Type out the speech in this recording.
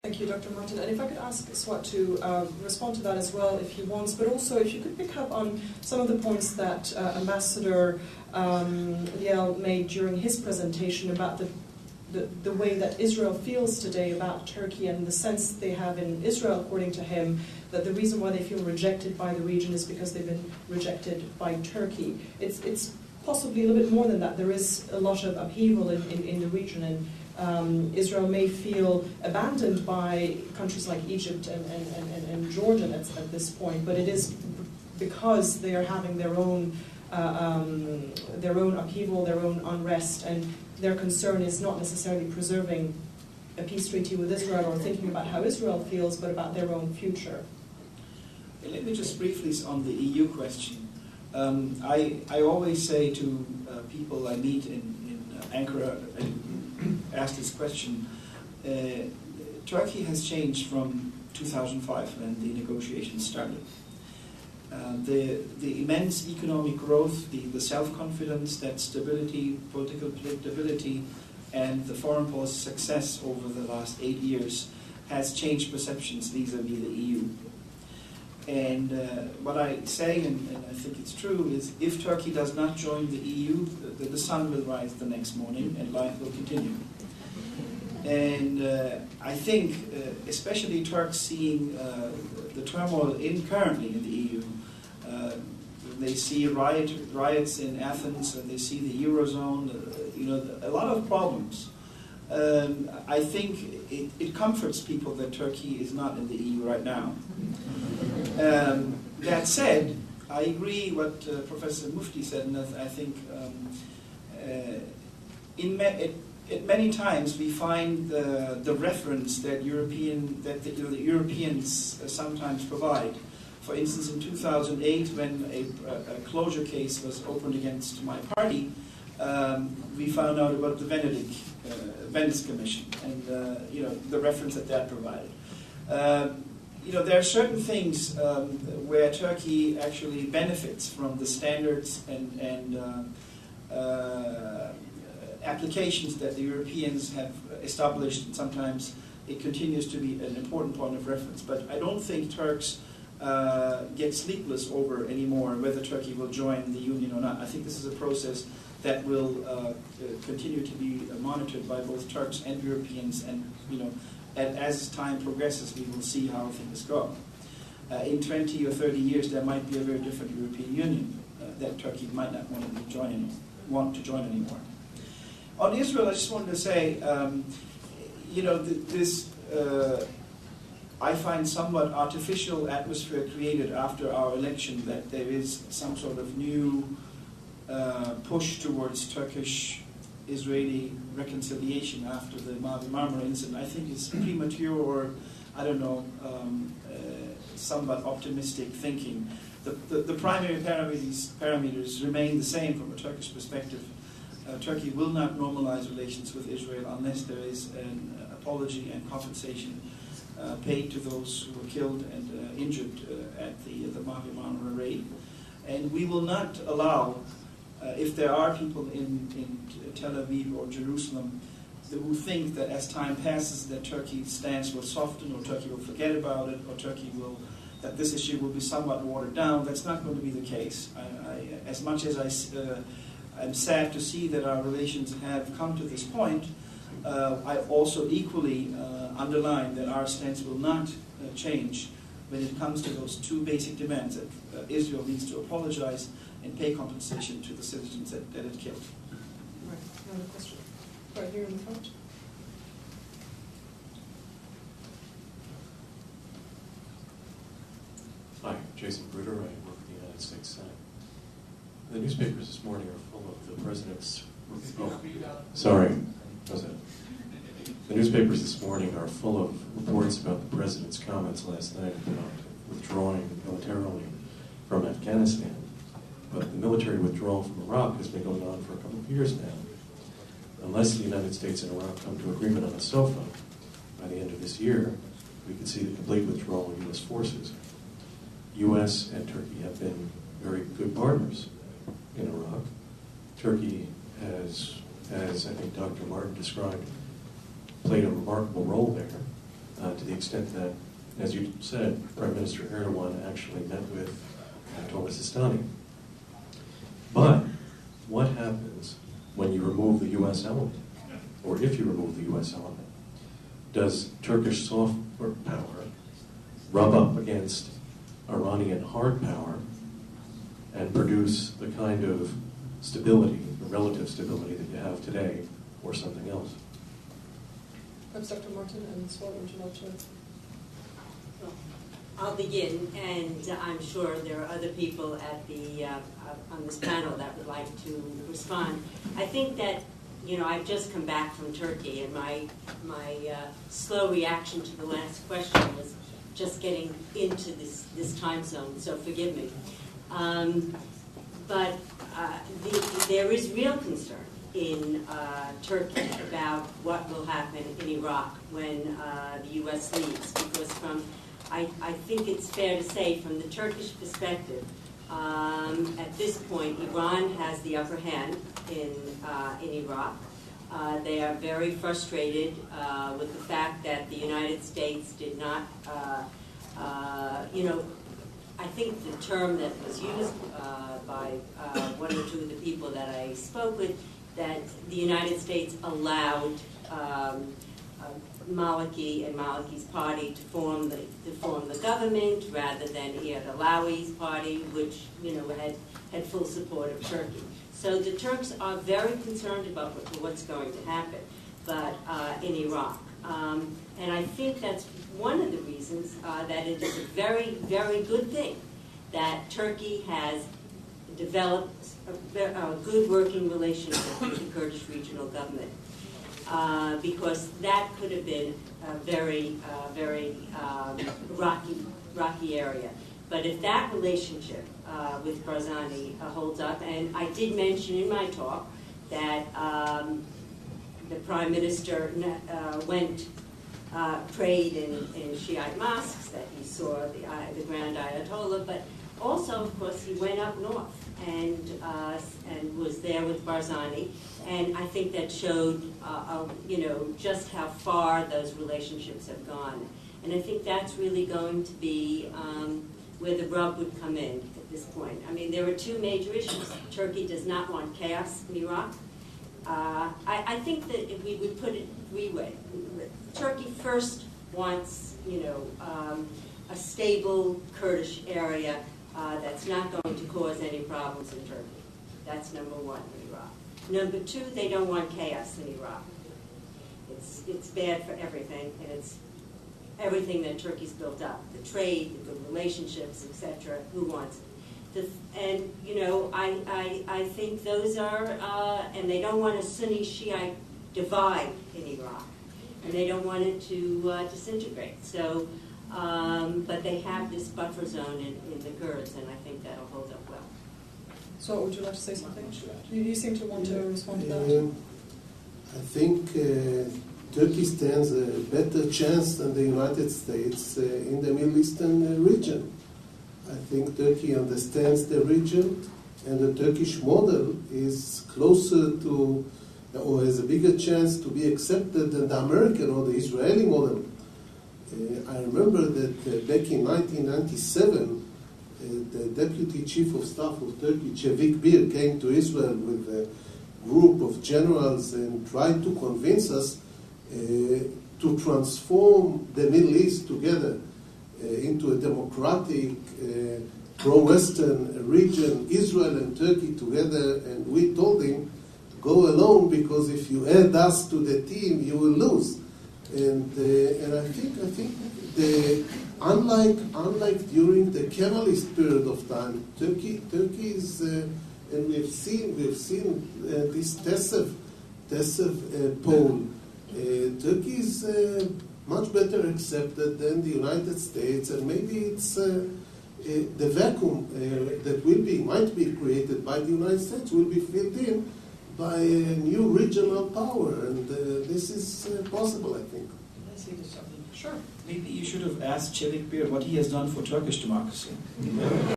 Thank you, Dr. Martin. And if I could ask Suat to respond to that as well if he wants, but also if you could pick up on some of the points that Ambassador Liel made during his presentation about the way that Israel feels today about Turkey and the sense they have in Israel, according to him, that the reason why they feel rejected by the region is because they've been rejected by Turkey. It's possibly a little bit more than that. There is a lot of upheaval in the region, and Israel may feel abandoned by countries like Egypt and Jordan at this point, but it is because they are having their own upheaval, their own unrest, and their concern is not necessarily preserving a peace treaty with Israel or thinking about how Israel feels, but about their own future. Let me just briefly on the EU question. I always say to people I meet in Ankara and ask this question, Turkey has changed from 2005 when the negotiations started. The immense economic growth, the self-confidence, that stability, political predictability, and the foreign policy success over the last 8 years has changed perceptions vis-à-vis the EU. And what I say, and I think it's true, is if Turkey does not join the EU, the sun will rise the next morning and life will continue. And I think, especially Turks seeing the turmoil currently in the EU, they see riots in Athens, and they see the Eurozone, a lot of problems. I think it comforts people that Turkey is not in the EU right now. That said, I agree what Professor Mufti said, and I think many times we find the reference that the Europeans sometimes provide. For instance, in 2008, when a closure case was opened against my party, we found out about the Venice Commission and the reference that provided. There are certain things where Turkey actually benefits from the standards and applications that the Europeans have established, and sometimes it continues to be an important point of reference. But I don't think Turks get sleepless over anymore whether Turkey will join the Union or not. I think this is a process that will continue to be monitored by both Turks and Europeans, and as time progresses, we will see how things go. In 20 or 30 years, there might be a very different European Union that Turkey might not want to join anymore. On Israel, I just wanted to say, I find somewhat artificial atmosphere created after our election that there is some sort of new push towards Turkish-Israeli reconciliation after the Marmara incident. I think it's premature, or I don't know, somewhat optimistic thinking. The primary parameters remain the same from a Turkish perspective. Turkey will not normalize relations with Israel unless there is an apology and compensation paid to those who were killed and injured at the Marmara raid. And we will not allow, if there are people in Tel Aviv or Jerusalem who think that as time passes that Turkey's stance will soften, or Turkey will forget about it, or that this issue will be somewhat watered down, that's not going to be the case. As much as I'm sad to see that our relations have come to this point, I also equally underline that our stance will not change when it comes to those two basic demands, that Israel needs to apologize and pay compensation to the citizens that it killed. Right, another question. Right here in the front. Hi, Jason Bruder. I work for the United States Senate. The newspapers this morning are full of the president's... The newspapers this morning are full of reports about the president's comments last night about withdrawing militarily from Afghanistan. But the military withdrawal from Iraq has been going on for a couple of years now. Unless the United States and Iraq come to agreement on a SOFA by the end of this year, we could see the complete withdrawal of U.S. forces. U.S. and Turkey have been very good partners in Iraq. Turkey has, as I think Dr. Martin described, played a remarkable role there. to the extent that, as you said, Prime Minister Erdogan actually met with Ayatollah Sistani. But what happens when you remove the U.S. element, or if you remove the U.S. element? Does Turkish soft power rub up against Iranian hard power and produce the kind of stability, the relative stability that you have today, or something else? Perhaps Dr. Martin and Suat, would you like to? Well, I'll begin, and I'm sure there are other people at the on this panel that would like to respond. I think that, you know, I've just come back from Turkey, and my slow reaction to the last question was just getting into this time zone, so forgive me. But there is real concern in Turkey about what will happen in Iraq when the U.S. leaves, because I think it's fair to say from the Turkish perspective, at this point, Iran has the upper hand in Iraq. They are very frustrated with the fact that the United States did not, I think the term that was used by one or two of the people that I spoke with, that the United States allowed Maliki and Maliki's party to form the government rather than Iyad Alawi's party, which had full support of Turkey. So the Turks are very concerned about what's going to happen, but in Iraq, and I think that's one of the reasons that it is a very, very good thing that Turkey has developed a good working relationship with the Kurdish regional government, because that could have been a very, very rocky area. But if that relationship with Barzani holds up, and I did mention in my talk that the Prime Minister prayed in Shiite mosques, that he saw the Grand Ayatollah, but also, of course, he went up north and was there with Barzani, and I think that showed, just how far those relationships have gone. And I think that's really going to be where the rub would come in at this point. I mean, there are two major issues. Turkey does not want chaos in Iraq. I think that if we would put it three ways. Turkey first wants, a stable Kurdish area that's not going to cause any problems in Turkey. That's number one in Iraq. Number two, they don't want chaos in Iraq. It's bad for everything, and it's everything that Turkey's built up, the trade, the good relationships, etc. Who wants it? I think those are, and they don't want a Sunni-Shiite divide in Iraq, and they don't want it to disintegrate. So, but they have this buffer zone in the Kurds, and I think that'll hold up well. So, would you like to say something? You seem to want to respond to that. I think Turkey stands a better chance than the United States in the Middle Eastern region. I think Turkey understands the region, and the Turkish model is closer to, or has a bigger chance to be accepted than the American or the Israeli model. I remember that back in 1997, the Deputy Chief of Staff of Turkey, Çevik Bir, came to Israel with a group of generals and tried to convince us to transform the Middle East together into a democratic, pro-Western region, Israel and Turkey together, and we told him, go alone, because if you add us to the team, you will lose. And I think unlike during the Kemalist period of time, Turkey is, and we've seen this Tessev poll. Turkey is much better accepted than the United States, and maybe it's the vacuum that might be created by the United States will be filled in by a new regional power, and this is possible, I think. Can I say this something? Sure. Maybe you should have asked Çevik Bir what he has done for Turkish democracy.